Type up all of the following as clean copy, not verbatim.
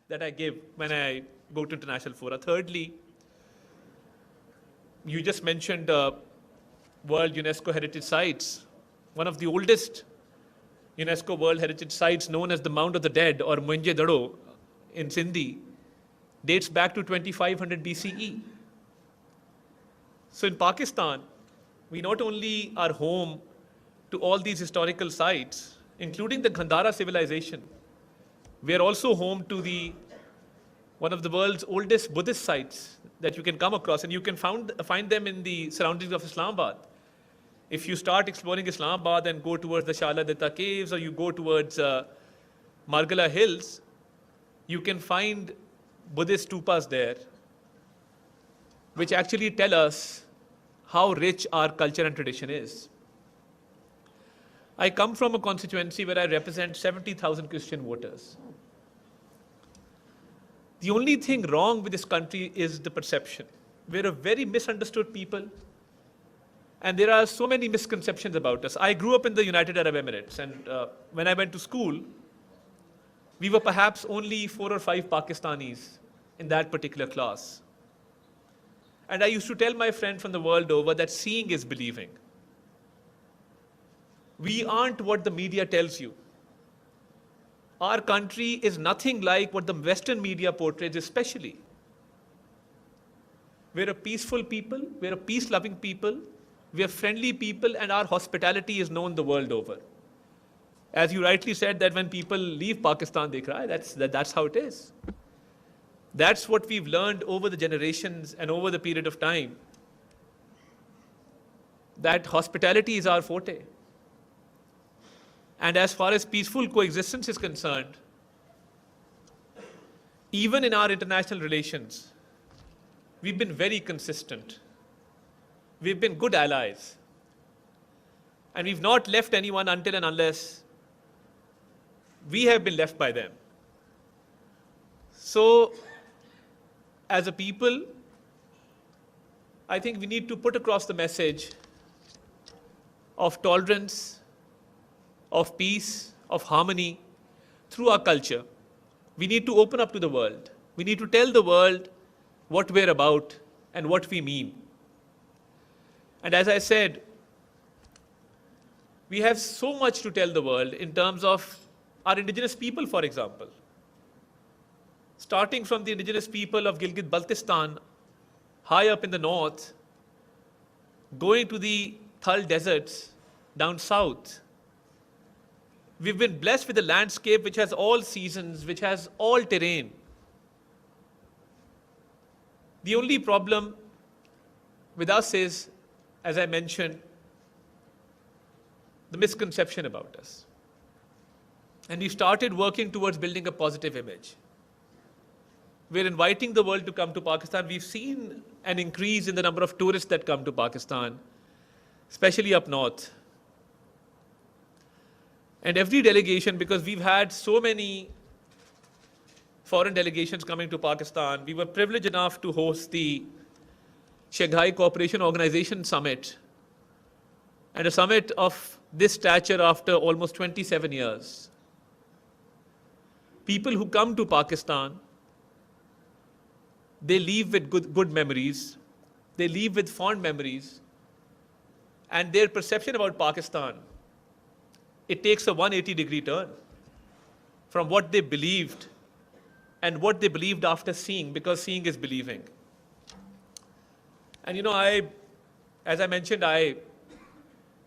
that I give when I go to international fora. Thirdly, you just mentioned World UNESCO Heritage Sites. One of the oldest UNESCO World Heritage Sites, known as the Mound of the Dead, or Mohenjo Daro in Sindhi, dates back to 2500 BCE. So in Pakistan, we not only are home to all these historical sites, including the Gandhara civilization, we are also home to one of the world's oldest Buddhist sites that you can come across, and you can find them in the surroundings of Islamabad. If you start exploring Islamabad and go towards the Shala Detta caves, or you go towards Margala Hills, you can find Buddhist stupas there, which actually tell us how rich our culture and tradition is. I come from a constituency where I represent 70,000 Christian voters. The only thing wrong with this country is the perception. We're a very misunderstood people, and there are so many misconceptions about us. I grew up in the United Arab Emirates, and when I went to school, we were perhaps only 4 or 5 Pakistanis in that particular class. And I used to tell my friend from the world over that seeing is believing. We aren't what the media tells you. Our country is nothing like what the Western media portrays, especially. We're a peaceful people, we're a peace-loving people, we're friendly people, and our hospitality is known the world over. As you rightly said, that when people leave Pakistan, they cry. That's how it is. That's what we've learned over the generations and over the period of time, that hospitality is our forte. And as far as peaceful coexistence is concerned, even in our international relations, we've been very consistent. We've been good allies. And we've not left anyone until and unless we have been left by them. So, as a people, I think we need to put across the message of tolerance, of peace, of harmony through our culture. We need to open up to the world. We need to tell the world what we're about and what we mean. And as I said, we have so much to tell the world in terms of our indigenous people, for example. Starting from the indigenous people of Gilgit-Baltistan, high up in the north, going to the Thal deserts down south. We've been blessed with a landscape which has all seasons, which has all terrain. The only problem with us is, as I mentioned, the misconception about us. And we started working towards building a positive image. We're inviting the world to come to Pakistan. We've seen an increase in the number of tourists that come to Pakistan, especially up north. And every delegation, because we've had so many foreign delegations coming to Pakistan, we were privileged enough to host the Shanghai Cooperation Organization Summit, and a summit of this stature after almost 27 years. People who come to Pakistan, they leave with good memories, they leave with fond memories, and their perception about Pakistan, it takes a 180-degree turn from what they believed and what they believed after seeing, because seeing is believing. And as I mentioned, I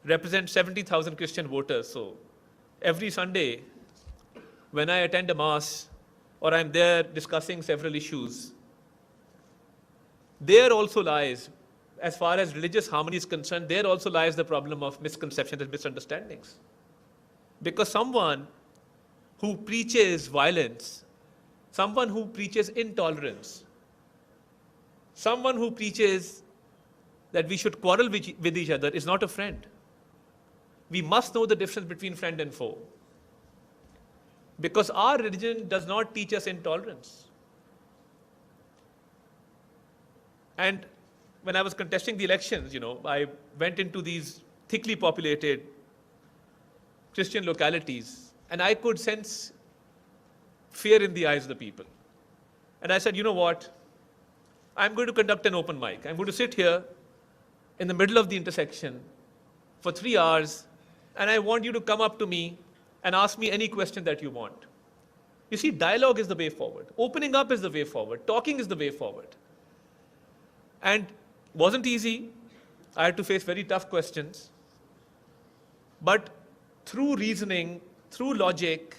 represent 70,000 Christian voters. So every Sunday, when I attend a mass or I'm there discussing several issues, there also lies, as far as religious harmony is concerned, there also lies the problem of misconceptions and misunderstandings. Because someone who preaches violence, someone who preaches intolerance, someone who preaches that we should quarrel with each other is not a friend. We must know the difference between friend and foe. Because our religion does not teach us intolerance. And when I was contesting the elections, I went into these thickly populated Christian localities, and I could sense fear in the eyes of the people. And I said, you know what? I'm going to conduct an open mic. I'm going to sit here in the middle of the intersection for 3 hours, and I want you to come up to me and ask me any question that you want. You see, dialogue is the way forward. Opening up is the way forward. Talking is the way forward. And wasn't easy. I had to face very tough questions. But through reasoning, through logic,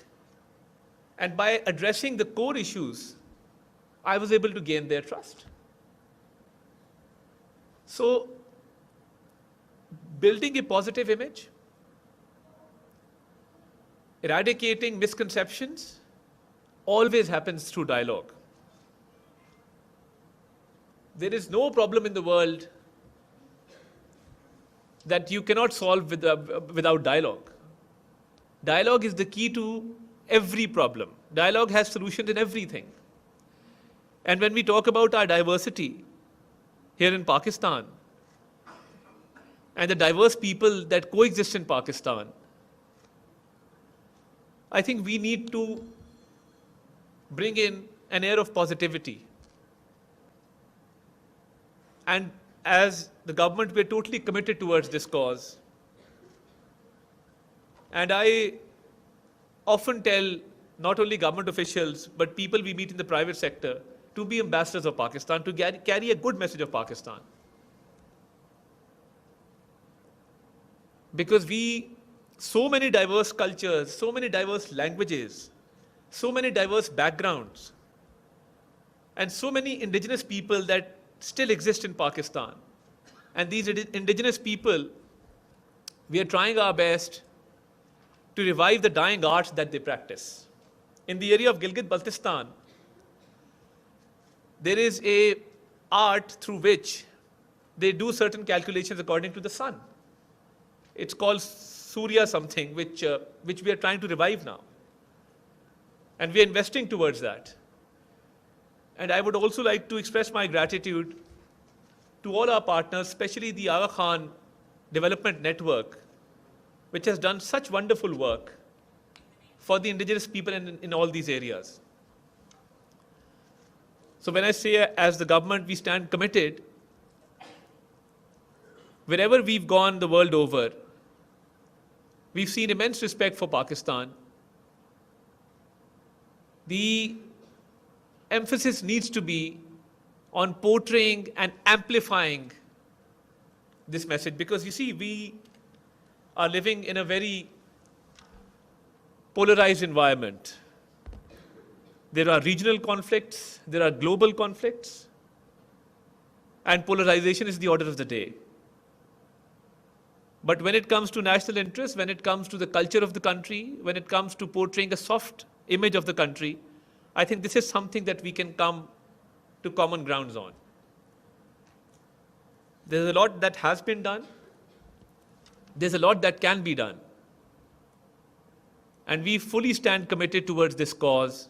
and by addressing the core issues, I was able to gain their trust. So, building a positive image, eradicating misconceptions, always happens through dialogue. There is no problem in the world that you cannot solve without dialogue. Dialogue is the key to every problem. Dialogue has solutions in everything. And when we talk about our diversity here in Pakistan and the diverse people that coexist in Pakistan, I think we need to bring in an air of positivity. And as the government, we're totally committed towards this cause. And I often tell not only government officials, but people we meet in the private sector, to be ambassadors of Pakistan, to carry a good message of Pakistan. Because so many diverse cultures, so many diverse languages, so many diverse backgrounds, and so many indigenous people that still exist in Pakistan. And these indigenous people, we are trying our best to revive the dying arts that they practice. In the area of Gilgit-Baltistan, there is a art through which they do certain calculations according to the sun. It's called Surya something, which we are trying to revive now. And we are investing towards that. And I would also like to express my gratitude to all our partners, especially the Aga Khan Development Network, which has done such wonderful work for the indigenous people in all these areas. So when I say as the government, we stand committed, wherever we've gone the world over, we've seen immense respect for Pakistan. The emphasis needs to be on portraying and amplifying this message, because you see, we are living in a very polarized environment. There are regional conflicts, there are global conflicts, and polarization is the order of the day. But when it comes to national interest, when it comes to the culture of the country, when it comes to portraying a soft image of the country, I think this is something that we can come to common grounds on. There's a lot that has been done. There's a lot that can be done. And we fully stand committed towards this cause.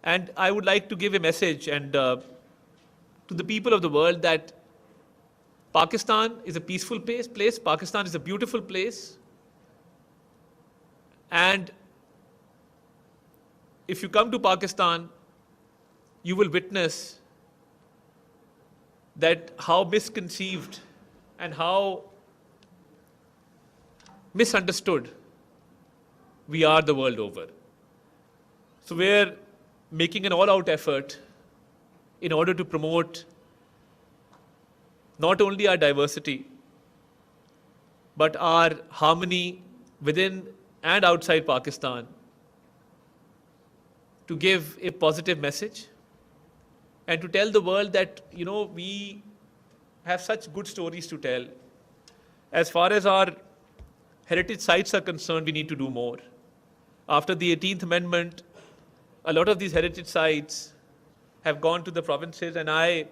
And I would like to give a message to the people of the world that Pakistan is a peaceful place. Pakistan is a beautiful place. And if you come to Pakistan, you will witness that how misconceived and how misunderstood we are the world over. So we're making an all-out effort in order to promote not only our diversity, but our harmony within and outside Pakistan, to give a positive message and to tell the world that, we have such good stories to tell. As far as our heritage sites are concerned, we need to do more. After the 18th Amendment, a lot of these heritage sites have gone to the provinces, and I,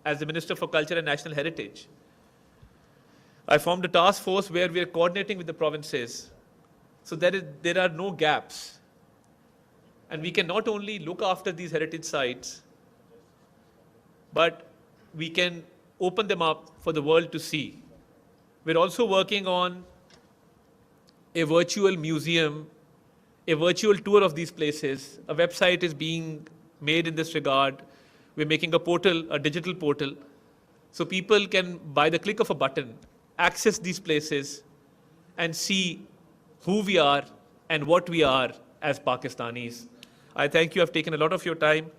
as the Minister for Culture and National Heritage, I formed a task force where we are coordinating with the provinces so there are no gaps. And we can not only look after these heritage sites, but we can open them up for the world to see. We're also working on a virtual museum, a virtual tour of these places. A website is being made in this regard. We're making a portal, a digital portal, so people can, by the click of a button, access these places and see who we are and what we are as Pakistanis. I thank you. I've taken a lot of your time.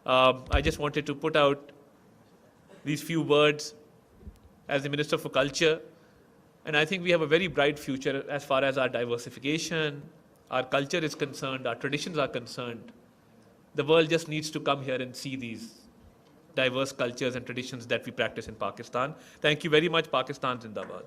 I just wanted to put out these few words as the Minister for Culture. And I think we have a very bright future as far as our diversification, our culture is concerned, our traditions are concerned. The world just needs to come here and see these diverse cultures and traditions that we practice in Pakistan. Thank you very much. Pakistan Zindabad.